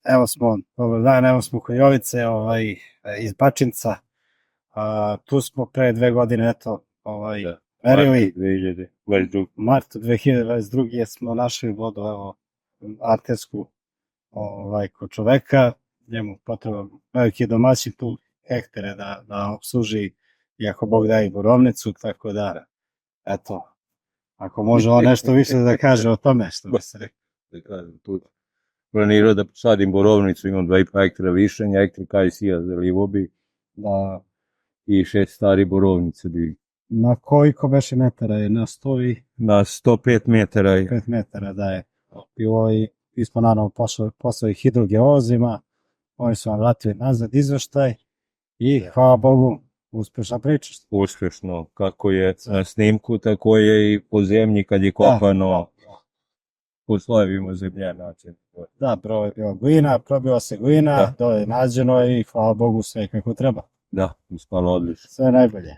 Evo smo, dobar dan, evo smo kod Jovice, iz Bačinca. Tu smo pre 2 godine, eto, merili. Martu 2022. smo našli vodu, evo, artersku, kod čoveka. Njemu potreban veliki domaćin tu hektere da obsluži, i ako Bog da i borovnicu, tako da, eto, ako može on nešto više da kaže o tome, što bi se rekao. Da kažem, tu planirao da posadim borovnicu, imam 2,5 hektara višanja, hektar kajsija zalivo bi, i 6 stari borovnice bi. Na koliko beše metara je? Na 100 i... Na 105 metara. 5 metara, da je. I smo naravno poslali hidrogeolozima, oni su vam vratili nazad izveštaj i hvala Bogu, uspešna priča. Uspešno, kako je na snimku, tako je i po zemlji kad je kopano. Po slojevima zemlje način. Da, prvo je bila glina, probila se glina, dole je nađeno i hvala Bogu sve kako treba. Da, ispalo odlično. Sve najbolje.